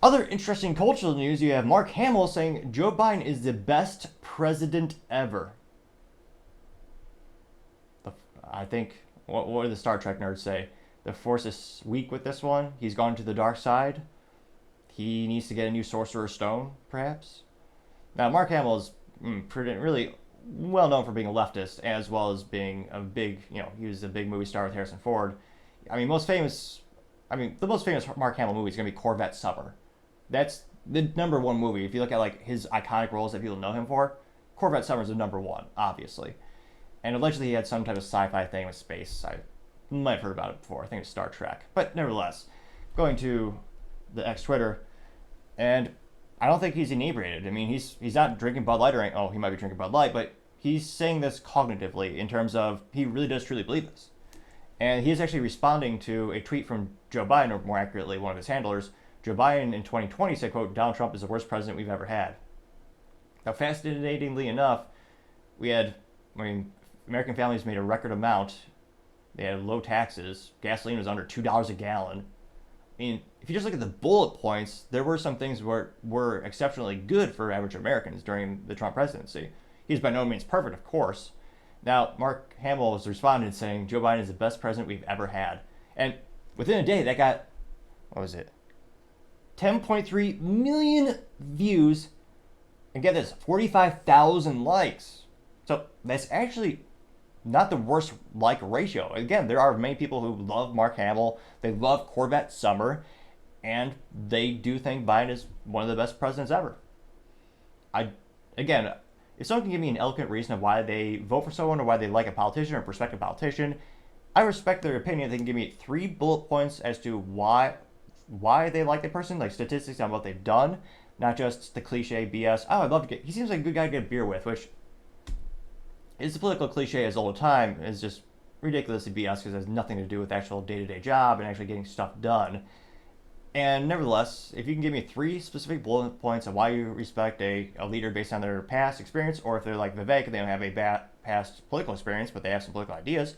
Other interesting cultural news, you have Mark Hamill saying Joe Biden is the best president ever. I think, what do the Star Trek nerds say? The Force is weak with this one. He's gone to the dark side. He needs to get a new Sorcerer's Stone, perhaps. Now, Mark Hamill is really well known for being a leftist, as well as being a big, he was a big movie star with Harrison Ford. The most famous Mark Hamill movie is going to be Corvette Summer. That's the number one movie. If you look at like his iconic roles that people know him for, Corvette Summer is the number one, obviously. And allegedly he had some type of sci-fi thing with space. I might have heard about it before. I think it's Star Trek. But nevertheless, going to the X Twitter, and I don't think he's inebriated. I mean, he's not drinking Bud Light or anything. Oh, he might be drinking Bud Light, but he's saying this cognitively in terms of he really does truly believe this. And he is actually responding to a tweet from Joe Biden, or more accurately, one of his handlers. Joe Biden in 2020 said, quote, Donald Trump is the worst president we've ever had. Now, fascinatingly enough, American families made a record amount. They had low taxes. Gasoline was under $2 a gallon. If you just look at the bullet points, there were some things were exceptionally good for average Americans during the Trump presidency. He's by no means perfect, of course. Now, Mark Hamill was responding saying Joe Biden is the best president we've ever had. And within a day, that got, 10.3 million views. And get this, 45,000 likes. So that's actually not the worst like ratio. Again, there are many people who love Mark Hamill. They love Corvette Summer. And they do think Biden is one of the best presidents ever. If someone can give me an eloquent reason of why they vote for someone or why they like a politician or a prospective politician, I respect their opinion. They can give me 3 bullet points as to why they like the person, like statistics on what they've done, not just the cliche BS. Oh, I'd love to he seems like a good guy to get a beer with, which is a political cliche as all the time. Is just ridiculously BS because it has nothing to do with actual day-to-day job and actually getting stuff done. And nevertheless, if you can give me 3 specific bullet points of why you respect a leader based on their past experience, or if they're like Vivek and they don't have a past political experience, but they have some political ideas,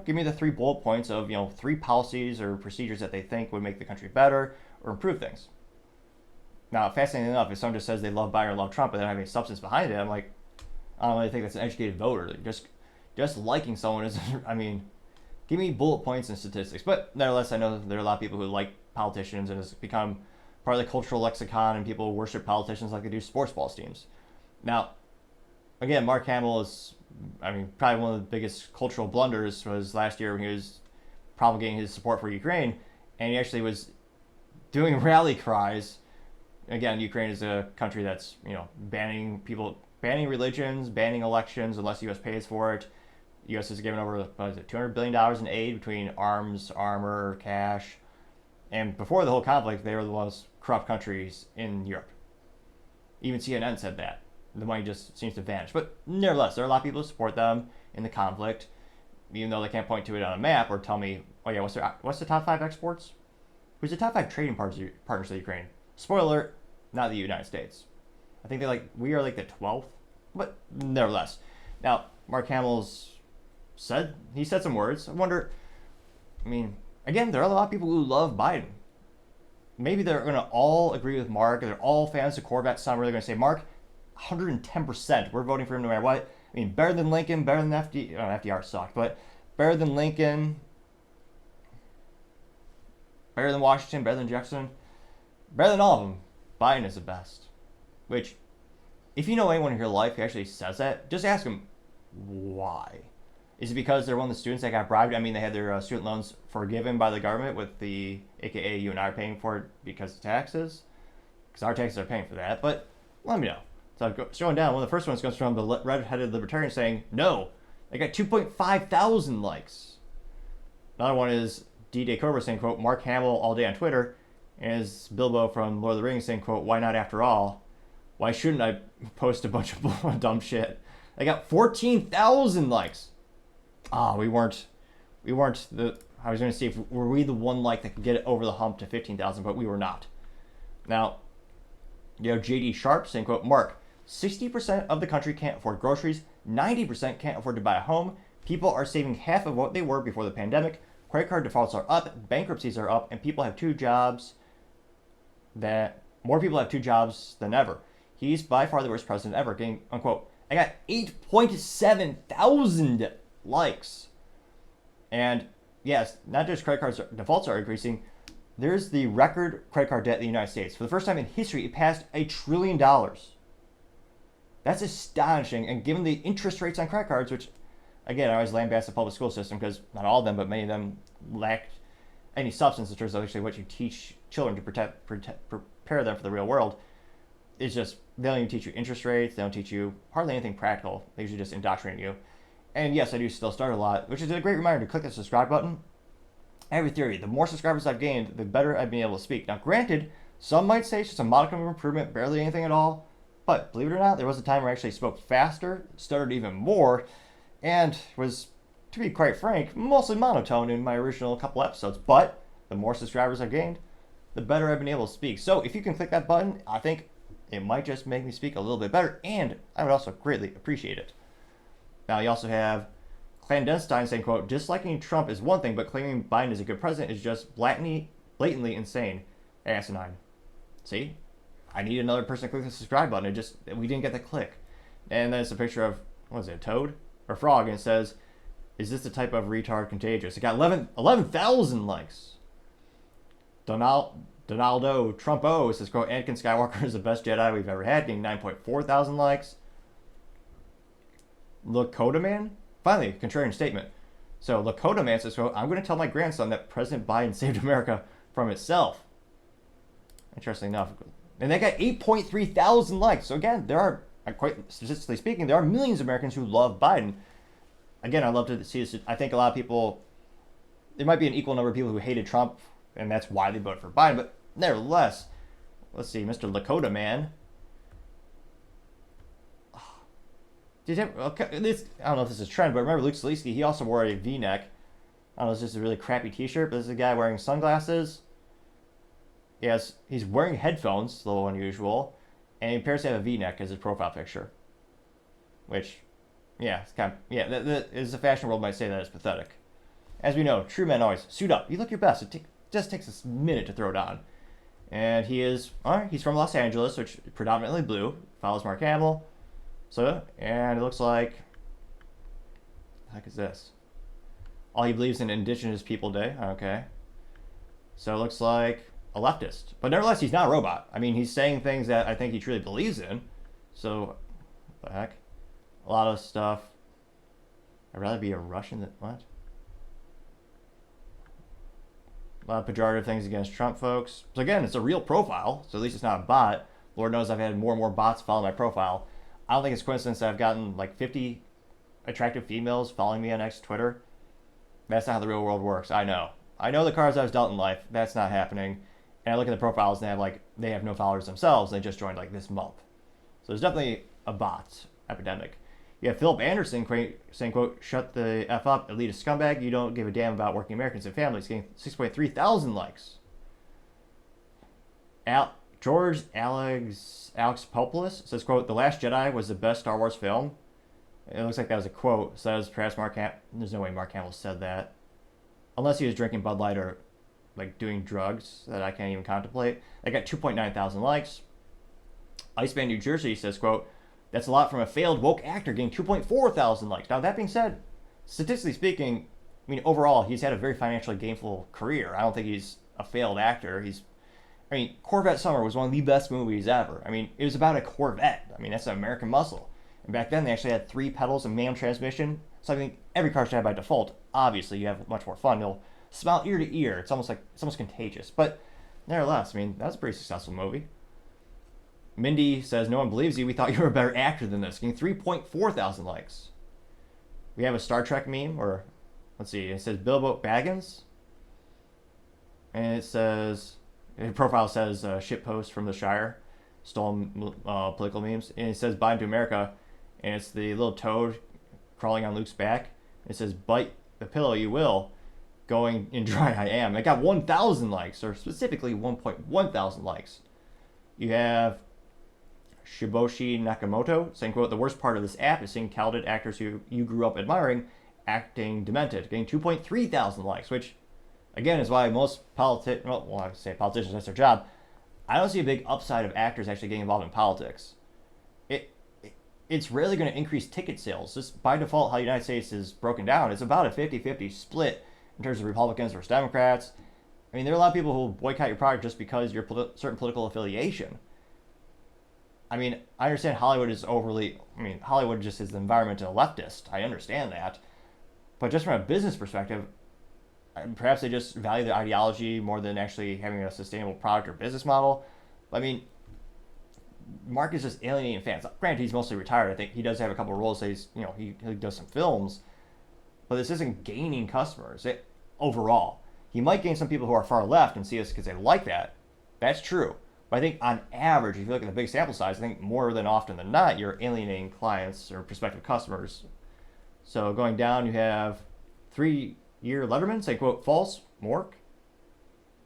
give me the 3 bullet points of, 3 policies or procedures that they think would make the country better or improve things. Now, fascinating enough, if someone just says they love Biden or love Trump, but they don't have any substance behind it, I'm like, I don't really think that's an educated voter. Just liking someone is, give me bullet points and statistics. But nevertheless, I know there are a lot of people who like politicians, and it's become part of the cultural lexicon, and people worship politicians like they do sports ball teams. Now, again, Mark Hamill is, probably one of the biggest cultural blunders was last year when he was promulgating his support for Ukraine, and he actually was doing rally cries. Again, Ukraine is a country that's, banning religions, banning elections unless the U.S. pays for it. The U.S. has given over, $200 billion in aid between arms, armor, cash. And before the whole conflict, they were the most corrupt countries in Europe. Even CNN said that. The money just seems to vanish. But nevertheless, there are a lot of people who support them in the conflict, even though they can't point to it on a map or tell me, what's the top 5 exports? Who's the top 5 trading partners of Ukraine? Spoiler alert, not the United States. I think we are like the 12th. But nevertheless. Now, Mark Hamill's said some words. I wonder, again, there are a lot of people who love Biden. Maybe they're going to all agree with Mark. They're all fans of Corvette Summer. They're going to say, Mark, 110%. We're voting for him no matter what. Better than Lincoln, better than FDR. FDR sucked, but better than Lincoln, better than Washington, better than Jefferson, better than all of them. Biden is the best. Which, if you know anyone in your life who actually says that, just ask them why. Is it because they're one of the students that got bribed? They had their student loans forgiven by the government with the, AKA you and I are paying for it because of taxes? Because our taxes are paying for that. But let me know. So going down, one of the first ones comes from the red-headed libertarian saying, no, they got 2.5 thousand likes. Another one is D-Day Cobra saying, quote, Mark Hamill all day on Twitter. And is Bilbo from Lord of the Rings saying, quote, why not after all? Why shouldn't I post a bunch of dumb shit? They got 14,000 likes. We weren't the. I was going to see if were we the one like that could get it over the hump to 15,000, but we were not. Now, JD Sharp saying, quote, Mark, 60% of the country can't afford groceries, 90% can't afford to buy a home. People are saving half of what they were before the pandemic. Credit card defaults are up, bankruptcies are up, and people have 2 jobs. that more people have 2 jobs than ever. He's by far the worst president ever, getting, unquote, I got 8.7 thousand likes. And yes, not just credit cards defaults are increasing. There's the record credit card debt in the United States. For the first time in history, it passed $1 trillion. That's astonishing. And given the interest rates on credit cards, which, again, I always lambast the public school system because not all of them, but many of them lack any substance in terms of actually what you teach children to prepare them for the real world. It's just, they don't even teach you interest rates. They don't teach you hardly anything practical. They usually just indoctrinate you. And yes, I do still start a lot, which is a great reminder to click the subscribe button. I have a theory. The more subscribers I've gained, the better I've been able to speak. Now, granted, some might say it's just a modicum of improvement, barely anything at all. But believe it or not, there was a time where I actually spoke faster, stuttered even more, and was, to be quite frank, mostly monotone in my original couple episodes. But the more subscribers I've gained, the better I've been able to speak. So if you can click that button, I think it might just make me speak a little bit better, and I would also greatly appreciate it. Now, you also have Clandestine saying, quote, disliking Trump is one thing, but claiming Biden is a good president is just blatantly insane, asinine. See? I need another person to click the subscribe button. We didn't get the click. And then it's a picture of, what is it, a toad? Or frog, and it says, is this the type of retard contagious? It got 11,000 likes. Donaldo Trump-O says, quote, Anakin Skywalker is the best Jedi we've ever had, getting 9.4 thousand likes. Lakota Man? Finally, contrarian statement. So Lakota Man says, quote, I'm going to tell my grandson that President Biden saved America from itself. Interesting enough. And they got 8.3 thousand likes. So again, there are, quite statistically speaking, there are millions of Americans who love Biden. Again, I'd love to see this. I think a lot of people, there might be an equal number of people who hated Trump, and that's why they voted for Biden. But nevertheless, let's see, Mr. Lakota Man. I don't know if this is a trend, but remember Luke Zaleski, he also wore a V-neck. I don't know, it's just a really crappy t-shirt, but this is a guy wearing sunglasses. Yes, he's wearing headphones, a little unusual, and he appears to have a V-neck as his profile picture. Which, yeah, it's kind of, yeah, the fashion world might say that is pathetic. As we know, true men always suit up. You look your best. It just takes a minute to throw it on. And he's from Los Angeles, which is predominantly blue, follows Mark Hamill. So, and it looks like, what the heck is this? All he believes in Indigenous People Day. Okay. So it looks like a leftist. But nevertheless, he's not a robot. I mean, he's saying things that I think he truly believes in. So, what the heck? A lot of stuff. I'd rather be a Russian than, what? A lot of pejorative things against Trump folks. So again, it's a real profile. So at least it's not a bot. Lord knows I've had more and more bots follow my profile. I don't think it's coincidence that I've gotten like 50 attractive females following me on X Twitter. That's not how the real world works. I know the cards I was dealt in life. That's not happening. And I look at the profiles and they have no followers themselves. They just joined like this month. So there's definitely a bot epidemic. You have Philip Anderson saying, quote, shut the F up, elitist scumbag. You don't give a damn about working Americans and families. Getting 6.3 thousand likes. George Alex Popoulos says, quote, The Last Jedi was the best Star Wars film. It looks like that was a quote. Says perhaps Mark Hamill. There's no way Mark Hamill said that. Unless he was drinking Bud Light or like doing drugs that I can't even contemplate. I got 2.9 thousand likes. Iceman New Jersey says, quote, that's a lot from a failed woke actor getting 2.4 thousand likes. Now, that being said, statistically speaking, I mean, overall, he's had a very financially gainful career. I don't think he's a failed actor. Corvette Summer was one of the best movies ever. I mean, it was about a Corvette. I mean, that's an American muscle. And back then, they actually had 3 pedals and manual transmission. So I think every car should have by default. Obviously, you have much more fun. You'll smile ear to ear. It's almost contagious. But nevertheless, I mean, that was a pretty successful movie. Mindy says, no one believes you. We thought you were a better actor than this. Getting 3.4 thousand likes. We have a Star Trek meme, or let's see. It says Bilbo Baggins. And it says, the profile says shitpost from the Shire. Stolen political memes. And it says Biden to America. And it's the little toad crawling on Luke's back. It says, bite the pillow you will. Going in dry I am. It got 1,000 likes, or specifically 1.1 thousand likes. You have Shiboshi Nakamoto saying, quote, the worst part of this app is seeing talented actors who you grew up admiring acting demented, getting 2.3 thousand likes, which, again, is why most politicians, that's their job. I don't see a big upside of actors actually getting involved in politics. It, it's really going to increase ticket sales. Just by default, how the United States is broken down, it's about a 50-50 split in terms of Republicans versus Democrats. I mean, there are a lot of people who boycott your product just because of your certain political affiliation. I mean, I understand Hollywood is overly. I mean, Hollywood just is the environment of a leftist. I understand that, but just from a business perspective, perhaps they just value the ideology more than actually having a sustainable product or business model. I mean, Mark is just alienating fans. Granted, he's mostly retired. I think he does have a couple of roles. So he does some films, but this isn't gaining customers overall. He might gain some people who are far left and see us because they like that. That's true. But I think on average, if you look at the big sample size, I think more than often than not, you're alienating clients or prospective customers. So going down, you have 3-year Letterman saying, quote, false, Mork.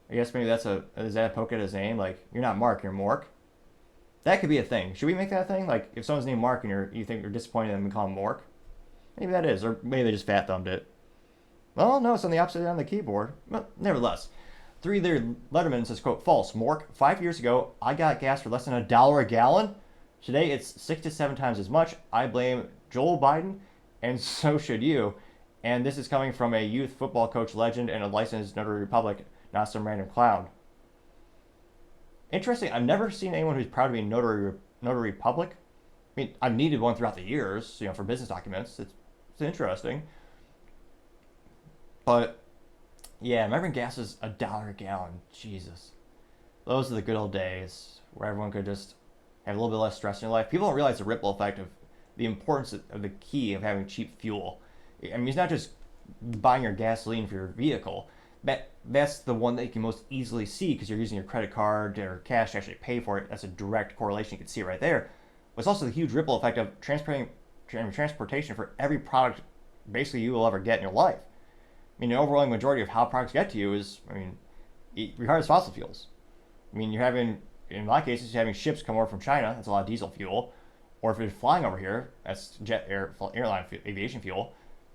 I guess maybe is that a poke at his name? Like, you're not Mark, you're Mork. That could be a thing. Should we make that a thing? Like, if someone's named Mark and you think you're disappointed in them and call him Mork? Maybe that is. Or maybe they just fat thumbed it. Well, no, it's on the opposite end of the keyboard. But nevertheless, 3-year Letterman says, quote, false, Mork. 5 years ago, I got gas for less than $1 a gallon. Today, it's 6 to 7 times as much. I blame Joel Biden, and so should you. And this is coming from a youth football coach legend and a licensed notary public, not some random clown. Interesting. I've never seen anyone who's proud to be a notary public. I mean, I've needed one throughout the years, for business documents. It's interesting. But yeah, remember gas was $1 a gallon. Jesus, those are the good old days where everyone could just have a little bit less stress in their life. People don't realize the ripple effect of the importance of the key of having cheap fuel. I mean, it's not just buying your gasoline for your vehicle. That's the one that you can most easily see because you're using your credit card or cash to actually pay for it. That's a direct correlation. You can see it right there. But it's also the huge ripple effect of transportation for every product basically you will ever get in your life. I mean, the overwhelming majority of how products get to you is, regardless of fossil fuels. I mean, in a lot of cases, you're having ships come over from China. That's a lot of diesel fuel. Or if you're flying over here, that's airline aviation fuel.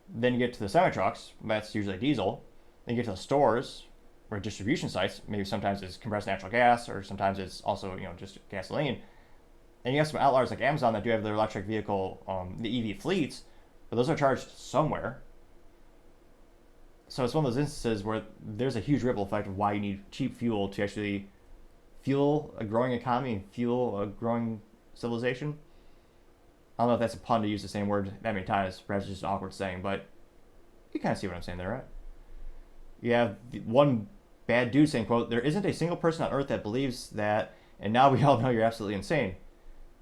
Then you get to the semi-trucks. That's usually diesel. Then you get to the stores or distribution sites. Maybe sometimes it's compressed natural gas, or sometimes it's also just gasoline. And you have some outliers like Amazon that do have their electric vehicle, the EV fleets, but those are charged somewhere. So it's one of those instances where there's a huge ripple effect of why you need cheap fuel to actually fuel a growing economy and fuel a growing civilization. I don't know if that's a pun to use the same word that many times. Perhaps it's just an awkward saying, but you kind of see what I'm saying there, right? You have one bad dude saying, quote, there isn't a single person on earth that believes that, and now we all know you're absolutely insane.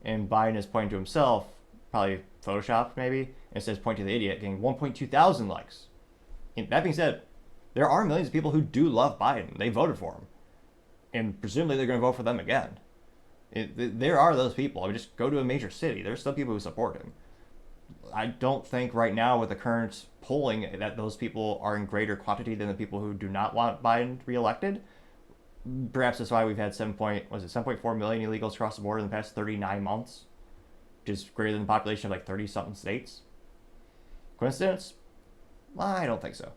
And Biden is pointing to himself, probably Photoshopped maybe, and it says point to the idiot, getting 1.2 thousand likes. And that being said, there are millions of people who do love Biden. They voted for him. And presumably they're going to vote for them again. There are those people. I mean, just go to a major city. There's still people who support him. I don't think right now with the current polling that those people are in greater quantity than the people who do not want Biden reelected. Perhaps that's why we've had 7.4 million illegals across the border in the past 39 months, which is greater than the population of like 30-something states. Coincidence? I don't think so.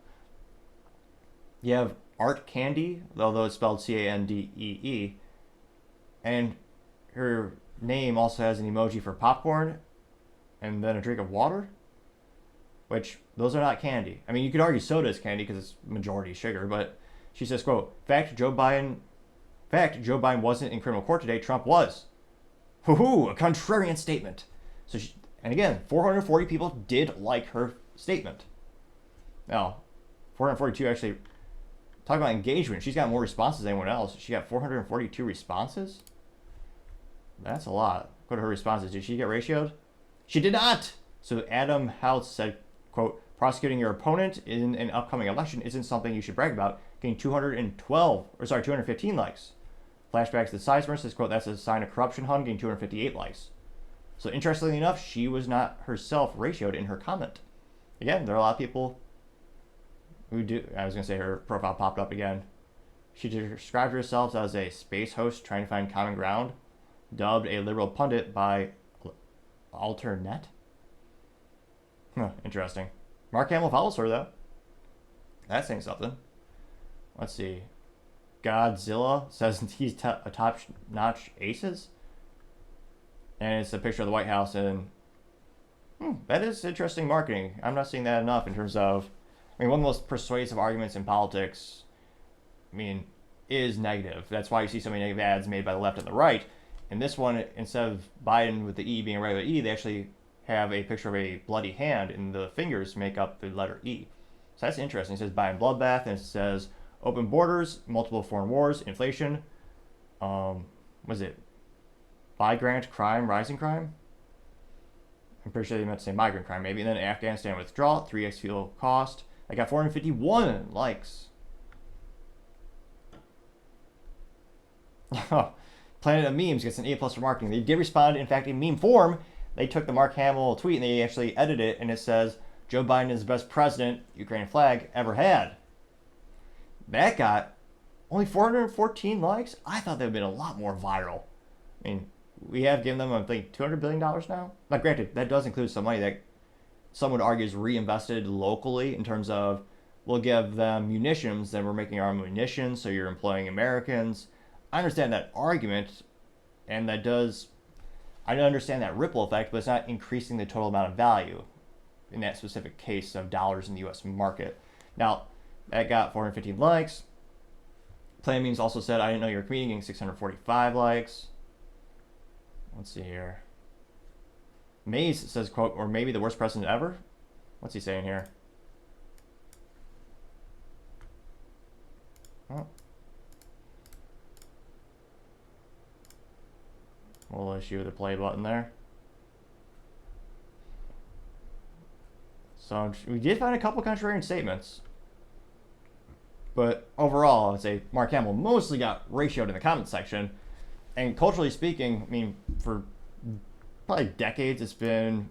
You have Art Candy, although it's spelled Candee, and her name also has an emoji for popcorn and then a drink of water, which those are not candy. I mean, you could argue soda is candy because it's majority sugar, but she says, quote, fact, Joe Biden wasn't in criminal court today, Trump was. Hoo-hoo, a contrarian statement. And again, 440 people did like her statement. Now, 442 actually, talk about engagement. She's got more responses than anyone else. She got 442 responses. That's a lot. Go to her responses. Did she get ratioed? She did not. So Adam House said, quote, prosecuting your opponent in an upcoming election isn't something you should brag about. Getting 215 likes. Flashbacks to the Sizemore says, quote, that's a sign of corruption, hun, getting 258 likes. So interestingly enough, she was not herself ratioed in her comment. Again, there are a lot of people who do. I was going to say her profile popped up again. She described herself as a space host trying to find common ground, dubbed a liberal pundit by Alternet. Interesting. Mark Hamill follows her, though. That's saying something. Let's see. Godzilla says he's a top-notch aces, and it's a picture of the White House. And that is interesting marketing. I'm not seeing that enough in terms of, I mean, one of the most persuasive arguments in politics, I mean, is negative. That's why you see so many negative ads made by the left and the right. And this one, instead of Biden with the E being a regular E, they actually have a picture of a bloody hand, and the fingers make up the letter E. So that's interesting. It says Biden bloodbath, and it says open borders, multiple foreign wars, inflation. What is it? Migrant crime, rising crime? I'm pretty sure they meant to say migrant crime, maybe. And then Afghanistan withdrawal, 3x fuel cost. I got 451 likes. Planet of Memes gets an A+ for marketing. They did respond, in fact, in meme form. They took the Mark Hamill tweet and they actually edited it, and it says, Joe Biden is the best president, Ukrainian flag, ever had. That got only 414 likes? I thought that would have been a lot more viral. I mean, we have given them, I think, $200 billion now. Now, granted, that does include some money that some would argue is reinvested locally in terms of, we'll give them munitions, then we're making our own munitions, so you're employing Americans. I understand that argument, and that does, I understand that ripple effect, but it's not increasing the total amount of value in that specific case of dollars in the U.S. market. Now, that got 415 likes. Planet Memes also said, I didn't know you were a comedian, getting 645 likes. Let's see here. Maze says, quote, or maybe the worst president ever? What's he saying here? Oh. We'll issue the play button there. So we did find a couple contrarian statements. But overall, I'd say Mark Hamill mostly got ratioed in the comment section. And culturally speaking, I mean, for probably decades, it's been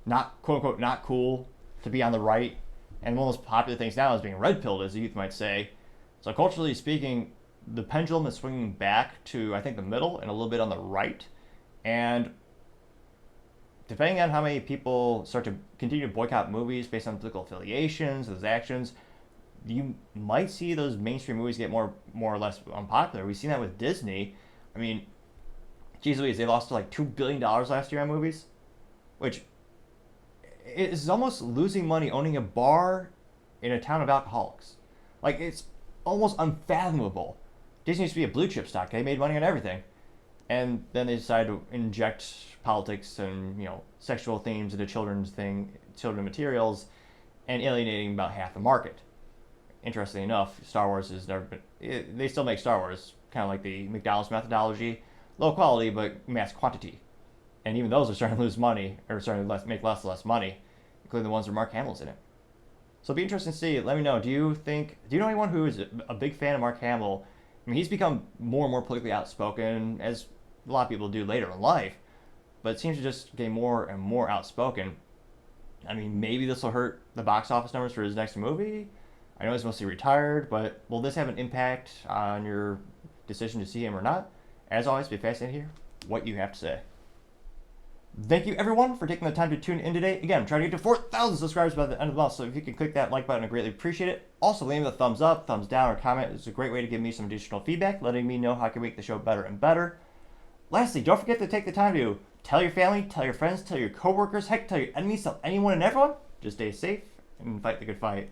not, quote unquote, not cool to be on the right. And one of the most popular things now is being red-pilled, as the youth might say. So culturally speaking, the pendulum is swinging back to, I think, the middle and a little bit on the right. And depending on how many people start to continue to boycott movies based on political affiliations, those actions, you might see those mainstream movies get more or less unpopular. We've seen that with Disney. I mean, geez Louise, they lost like $2 billion last year on movies, which is almost losing money owning a bar in a town of alcoholics. Like, it's almost unfathomable. Disney used to be a blue chip stock. They made money on everything. And then they decided to inject politics and, you know, sexual themes into children materials, and alienating about half the market. Interestingly enough, Star Wars has never been. They still make Star Wars, kind of like the McDonald's methodology, low quality but mass quantity. And even those are starting to lose money, or starting to make less and less money, including the ones where Mark Hamill's in it. So it'll be interesting to see. Let me know. Do you know anyone who is a big fan of Mark Hamill? I mean, he's become more and more politically outspoken, as a lot of people do later in life, but it seems to just get more and more outspoken. I mean, maybe this will hurt the box office numbers for his next movie. I know he's mostly retired, but will this have an impact on your decision to see him or not? As always, be fascinated to hear what you have to say. Thank you, everyone, for taking the time to tune in today. Again, I'm trying to get to 4,000 subscribers by the end of the month, so if you can click that like button, I greatly appreciate it. Also, leave me a thumbs up, thumbs down, or comment. It's a great way to give me some additional feedback, letting me know how I can make the show better and better. Lastly, don't forget to take the time to tell your family, tell your friends, tell your coworkers, heck, tell your enemies, tell anyone and everyone. Just stay safe and fight the good fight.